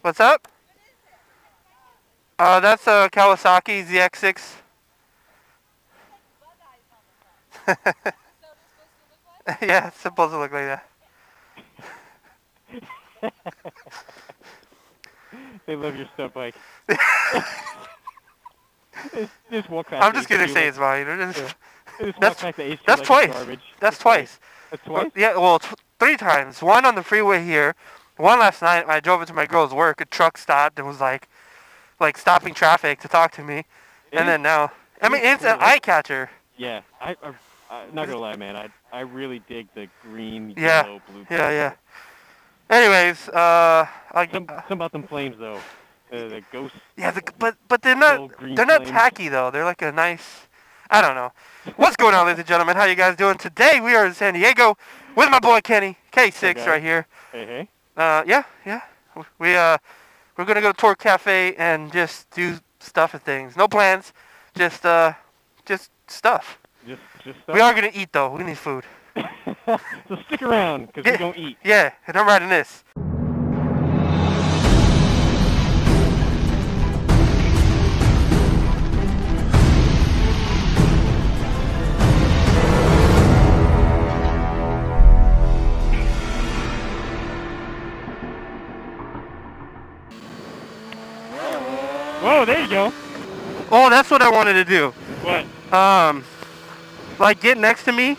What's up? That's a Kawasaki ZX6. Yeah, it's supposed to look like that. They love your stuff bike. Just walk past. I'm just gonna say it's mine. That's twice. Garbage. That's twice. That's twice. Yeah, well, 3 times. One on the freeway here. One last night. I drove into my girl's work. A truck stopped and was like stopping traffic to talk to me. And then now, I mean, it's an eye catcher. Yeah, I'm not gonna lie, man. I really dig the green, Yeah. yellow, blue. Yeah. Anyways, some about them flames though. The ghost. Yeah, but they're not tacky though. They're like a nice. I don't know. What's going on, ladies and gentlemen? How you guys doing? Today we are in San Diego with my boy Kenny, KSIX right here. Hey. Yeah. We're gonna go to Torque Cafe and just do stuff and things. No plans, just stuff. Just stuff. We are gonna eat though. We need food. So stick around because we don't eat. Yeah, and I'm riding this. Whoa, there you go. Oh, that's what I wanted to do. What? Like get next to me,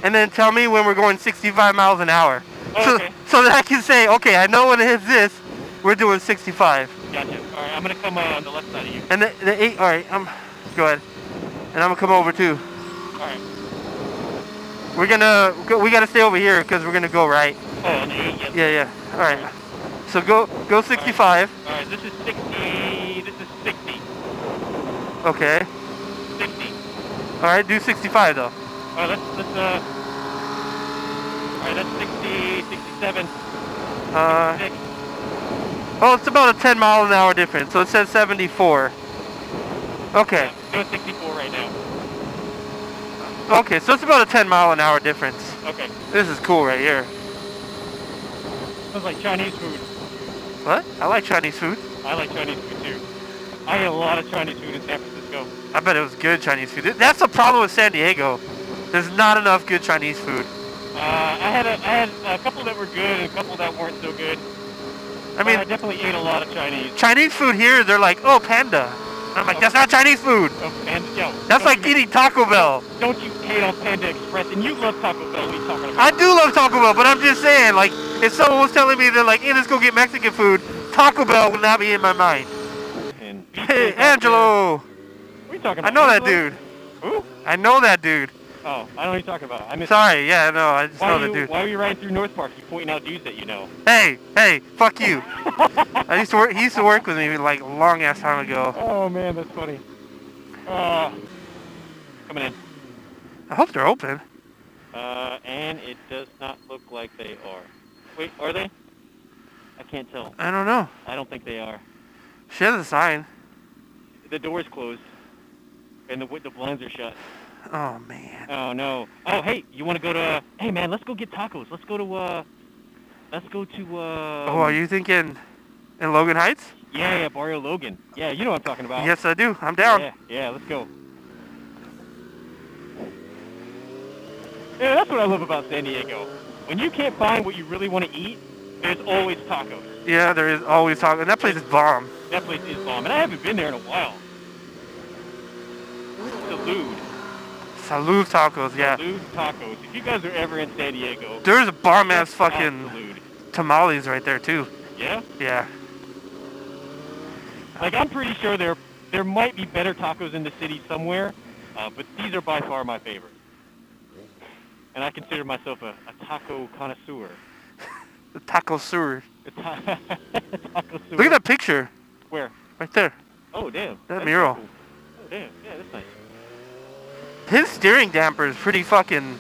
and then tell me when we're going 65 miles an hour. Oh, okay. So that I can say, okay, I know when it hits this, we're doing 65. Gotcha. All right, I'm gonna come on the left side of you. And the 8. All right, go ahead. And I'm gonna come over too. All right. We gotta stay over here because we're gonna go right. Oh, on the 8. Yeah. All right. So go 65. All right, this is 60. This is 60. Okay. 60. All right, do 65 though. All right, all right, that's 60, 67. 66. Oh, it's about a 10 mile an hour difference. So it says 74. Okay. Yeah, doing 64 right now. Okay, so it's about a 10 mile an hour difference. Okay. This is cool right here. Sounds like Chinese food. What? I like Chinese food. I like Chinese food too. I ate a lot of Chinese food in San Francisco. I bet it was good Chinese food. That's the problem with San Diego. There's not enough good Chinese food. I had a couple that were good and a couple that weren't so good. I mean, I definitely ate a lot of Chinese. Chinese food here, they're like, oh, panda. I'm like, that's not Chinese food. Oh, Panda, yo. That's like eating Taco Bell. Don't you hate on Panda Express? And you love Taco Bell. What are you talking about? I do love Taco Bell, but I'm just saying, like, if someone was telling me they're like, hey, let's go get Mexican food, Taco Bell would not be in my mind. And hey, Angelo. What are you talking about? I know Angelo? that dude. Who? I know that dude. Oh, I don't know what you're talking about. Sorry, yeah, no, I just know the dude. Why are you riding through North Park? You pointing out dudes that you know. Hey, fuck you. He used to work with me like a long ass time ago. Oh man, that's funny. Coming in. I hope they're open. And it does not look like they are. Wait, are they? I can't tell. I don't know. I don't think they are. She has a sign. The door's closed. And the blinds are shut. Oh, man. Oh, no. Oh, hey, you want to go to... hey, man, let's go get tacos. Let's go to... oh, are you thinking in Logan Heights? Yeah, Barrio Logan. Yeah, you know what I'm talking about. Yes, I do. I'm down. Yeah, let's go. Yeah, that's what I love about San Diego. When you can't find what you really want to eat, there's always tacos. Yeah, there is always tacos. And that place is bomb. That place is bomb. And I haven't been there in a while. Salud. Salud tacos, yeah. Salud tacos. If you guys are ever in San Diego... there's a bomb-ass fucking tamales right there, too. Yeah? Yeah. Like, I'm pretty sure there might be better tacos in the city somewhere, but these are by far my favorite. And I consider myself a taco connoisseur. The taco sewer. Taco sewer. Look at that picture. Where? Right there. Oh, damn. That mural. Cool. Oh, damn. Yeah, that's nice. His steering damper is pretty fucking...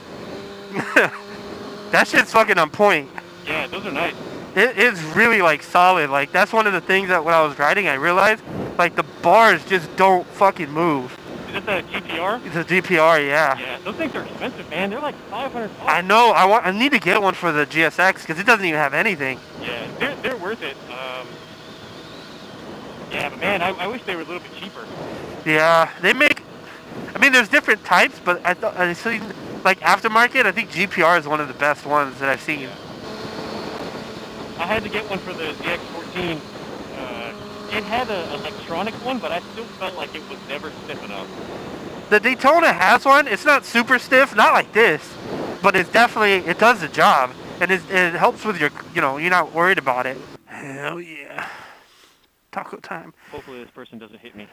that shit's fucking on point. Yeah, those are nice. It's really, like, solid. Like, that's one of the things that when I was riding, I realized, like, the bars just don't fucking move. Is this a GPR? It's a GPR, yeah. Yeah, those things are expensive, man. They're like $500. I know. I need to get one for the GSX because it doesn't even have anything. Yeah, they're worth it. Man, I wish they were a little bit cheaper. Yeah, they make. I mean, there's different types, but I seen like aftermarket. I think GPR is one of the best ones that I've seen. Yeah. I had to get one for the ZX14. It had an electronic one, but I still felt like it was never stiff enough. The Daytona has one. It's not super stiff, not like this, but it's definitely, it does the job, and it helps with your, you're not worried about it. Hell yeah. Taco time. Hopefully this person doesn't hit me.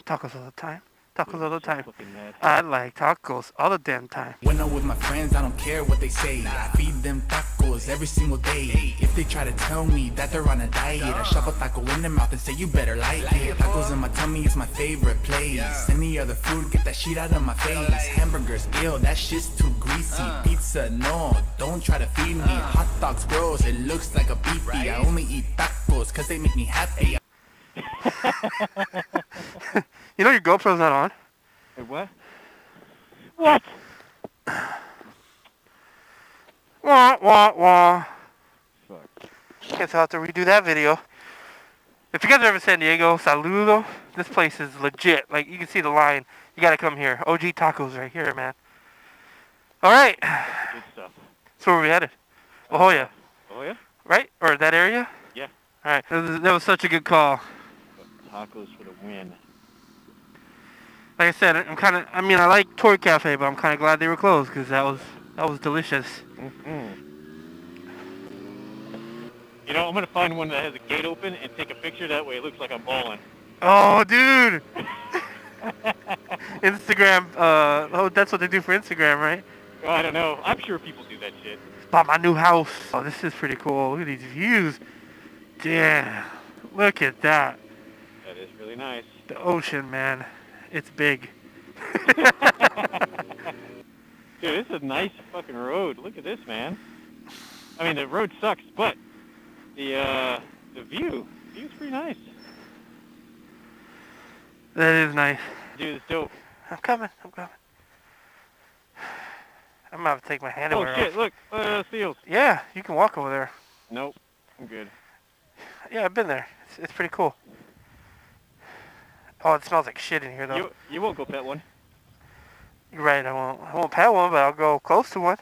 Tacos all the time. Tacos all the time. Fucking mad. I like tacos all the damn time. When I'm with my friends, I don't care what they say. I feed them tacos every single day. If they try to tell me that they're on a diet, I shove a taco in their mouth and say you better like it. Tacos in my tummy is my favorite place. Any other food, get that shit out of my face. Hamburgers, ew, that shit's too greasy. Pizza, no, don't try to feed me. Hot dogs, gross, it looks like a beefy. I only eat tacos cause they make me happy. You know your GoPro's not on? Wait, what? What? Wah, wah, wah. Fuck. Guess I'll have to redo that video. If you guys are ever in San Diego, Salud, this place is legit. Like, you can see the line. You gotta come here. OG Tacos right here, man. Alright. Good stuff. So where we headed? La Jolla. Oh yeah? Right? Or that area? Yeah. Alright. That was such a good call. Tacos for the win. Like I said, I like Toy Cafe, but I'm kind of glad they were closed because that was delicious. Mm-hmm. You know, I'm gonna find one that has a gate open and take a picture. That way, it looks like I'm balling. Oh, dude! Instagram. That's what they do for Instagram, right? Oh, I don't know. I'm sure people do that shit. Bought my new house. Oh, this is pretty cool. Look at these views. Damn. Look at that. That is really nice. The ocean, man. It's big. Dude, this is a nice fucking road. Look at this, man. I mean, the road sucks, but the view's pretty nice. That is nice. Dude, it's dope. I'm coming. I'm gonna have to take my hand away. Oh shit! Look, seals. Yeah, you can walk over there. Nope, I'm good. Yeah, I've been there. It's pretty cool. Oh, it smells like shit in here, though. You won't go pet one. You're right, I won't pet one, but I'll go close to one.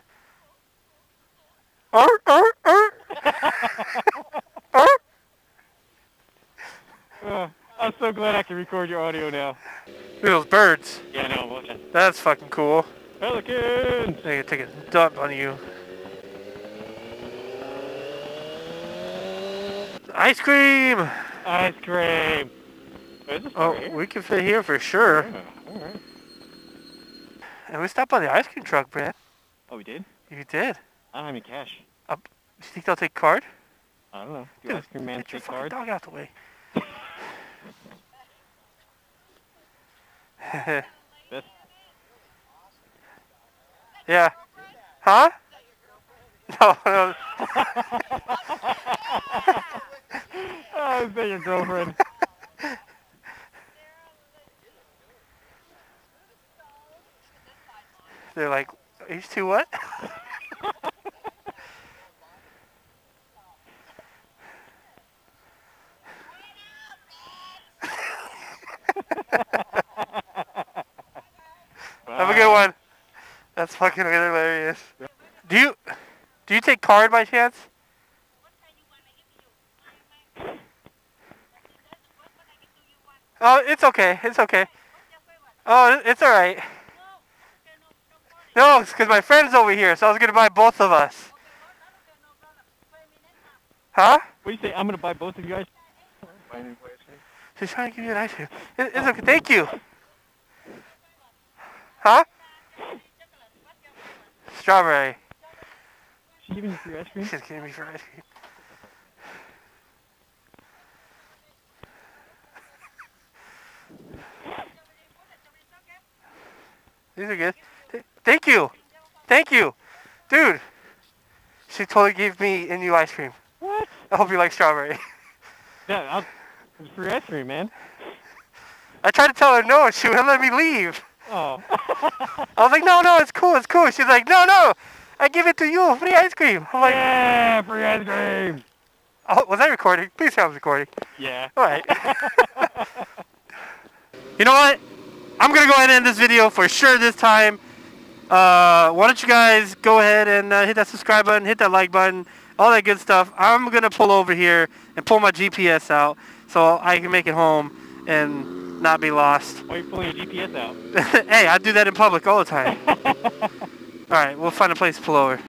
I'm so glad I can record your audio now. Look at those birds. Yeah, I know, I'm watching. That's fucking cool. Pelicans! They're gonna take a dump on you. Ice cream! Ice cream! Oh, we can fit here for sure. Yeah, alright. And we stopped by the ice cream truck, Brad. Oh, we did? You did. I don't have any cash. Do you think they'll take card? I don't know. Do Dude, ice cream man get your take fucking card? dog out the way. That's... Yeah. Huh? No, no. Oh, is that your girlfriend? They're like, H2 what? Have a good one. That's fucking hilarious. Do you take card by chance? Oh, it's okay. It's okay. Oh, it's all right. No, it's because my friend's over here, so I was gonna buy both of us. Huh? What do you say? I'm gonna buy both of you guys? She's trying to give you an ice cream. It's okay. Thank you. Huh? Strawberry. She giving you free ice cream? She's giving me free ice cream. These are good. Thank you. Thank you. Dude. She totally gave me a new ice cream. What? I hope you like strawberry. Yeah, it's free ice cream, man. I tried to tell her no, and she wouldn't let me leave. Oh. I was like, no, it's cool. She's like, no, I give it to you, free ice cream. I'm like, yeah, free ice cream. Oh, was I recording? Please tell I was recording. Yeah. All right. You know what? I'm going to go ahead and end this video for sure this time. Why don't you guys go ahead and hit that subscribe button, hit that like button, all that good stuff. I'm going to pull over here and pull my GPS out so I can make it home and not be lost. Why are you pulling your GPS out? Hey, I do that in public all the time. All right, we'll find a place to pull over.